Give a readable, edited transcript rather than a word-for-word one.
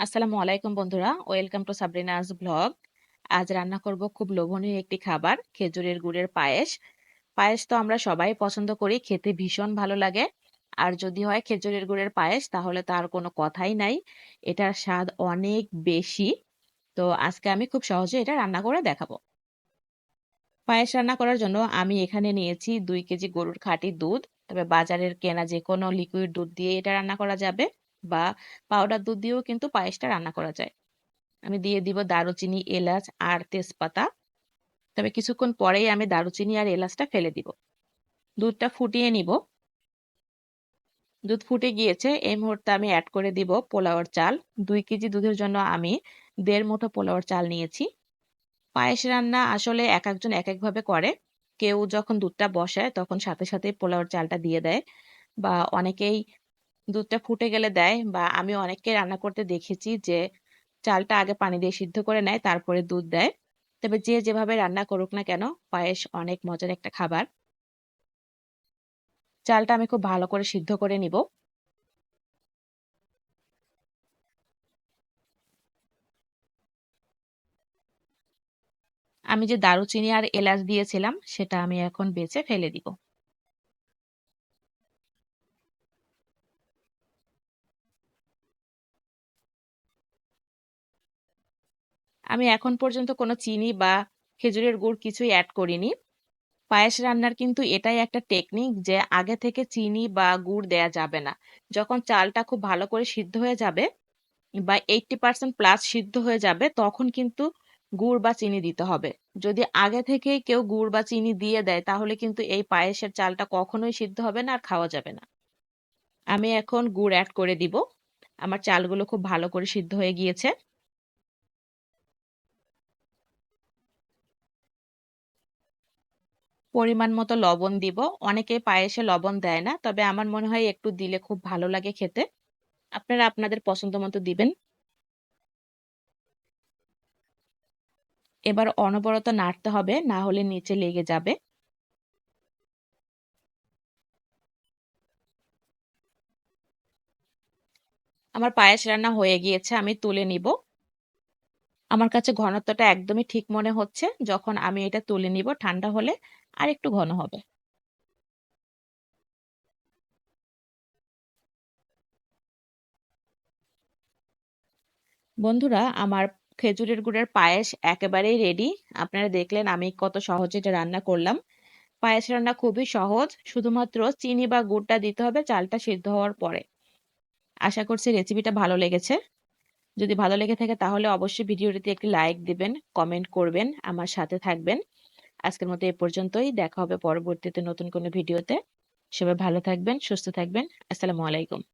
আসসালামু আলাইকুম বন্ধুরা, ওয়েলকাম টু সাবরিনাস ব্লগ। আজ রান্না করব খুব লোভনীয় একটি খাবার, খেজুরের গুড়ের পায়েস। পায়েস তো আমরা সবাই পছন্দ করি, খেতে ভীষণ ভালো লাগে। আর যদি হয় খেজুরের গুড়ের পায়েস, তাহলে তার কোনো কথাই নাই। এটার স্বাদ অনেক বেশি। তো আজকে আমি খুব সহজে এটা রান্না করে দেখাবো। পায়েস রান্না করার জন্য আমি এখানে নিয়েছি 2 কেজি গরুর খাঁটি দুধ। তবে বাজারের কেনা যে কোনো লিকুইড দুধ দিয়ে এটা রান্না করা যাবে, বা পাউডার দুধ দিয়েও কিন্তু পায়েসটা রান্না করা যায়। আমি দিয়ে দিব দারুচিনি, এলাচ আর তেজপাতা। তবে কিছুক্ষণ পরেই আমি দারুচিনি আর এলাচটা ফেলে দিব। দুধটা ফুটিয়ে নিব। দুধ ফুটে গিয়েছে, এই মুহূর্তে আমি অ্যাড করে দিব পোলাওর চাল। 2 কেজি দুধের জন্য আমি 1.5 মুঠো পোলাওর চাল নিয়েছি। পায়েস রান্না আসলে এক একজন এক একভাবে করে। কেউ যখন দুধটা বসায় তখন সাথে সাথে পোলাওর চালটা দিয়ে দেয়, বা অনেকেই দুধটা ফুটে গেলে দেয়, বা আমি অনেককে রান্না করতে দেখেছি যে চালটা আগে পানি দিয়ে সিদ্ধ করে নেয়, তারপরে দুধ দেয়। তবে যে যেভাবে রান্না করুক না কেন, পায়েস অনেক মজার একটা খাবার। চালটা আমি খুব ভালো করে সিদ্ধ করে নিব। আমি যে দারুচিনি আর এলাচ দিয়েছিলাম সেটা আমি এখন বেছে ফেলে দিব। আমি এখন পর্যন্ত কোনো চিনি বা খেজুরের গুড় কিছুই অ্যাড করিনি। পায়েস রান্নার কিন্তু এটাই একটা টেকনিক যে আগে থেকে চিনি বা গুড় দেয়া যাবে না। যখন চালটা খুব ভালো করে সিদ্ধ হয়ে যাবে, বা 80% প্লাস সিদ্ধ হয়ে যাবে, তখন কিন্তু গুড় বা চিনি দিতে হবে। যদি আগে থেকেই কেউ গুড় বা চিনি দিয়ে দেয়, তাহলে কিন্তু এই পায়েসের চালটা কখনোই সিদ্ধ হবে না আর খাওয়া যাবে না। আমি এখন গুড় অ্যাড করে দিব। আমার চালগুলো খুব ভালো করে সিদ্ধ হয়ে গিয়েছে। পরিমাণ মতো লবণ দিব। অনেকে পায়েসে লবণ দেয় না, তবে আমার মনে হয় একটু দিলে খুব ভালো লাগে খেতে। আপনারা আপনাদের পছন্দ মতো দিবেন। এবার অনবরত নাড়তে হবে, না হলে নিচে লেগে যাবে। আমার পায়েস রান্না হয়ে গিয়েছে, আমি তুলে নিব। আমার কাছে ঘনত্বটা একদমই ঠিক মনে হচ্ছে। যখন আমি এটা তুলে নিব, ঠান্ডা হলে আর একটু ঘন হবে। বন্ধুরা, আমার খেজুরের গুড়ের পায়েস একেবারেই রেডি। আপনারা দেখলেন আমি কত সহজে এটা রান্না করলাম। পায়েস রান্না খুবই সহজ, শুধুমাত্র চিনি বা গুড়টা দিতে হবে চালটা সিদ্ধ হওয়ার পরে। আশা করছি রেসিপিটা ভালো লেগেছে। যদি ভালো লেগে থাকে তাহলে অবশ্যই ভিডিওটিতে একটি লাইক দিবেন, কমেন্ট করবেন, আমার সাথে থাকবেন। আজকের মতো এ পর্যন্তই। দেখা হবে পরবর্তীতে নতুন কোনো ভিডিওতে। সবাই ভালো থাকবেন, সুস্থ থাকবেন। আসসালামু আলাইকুম।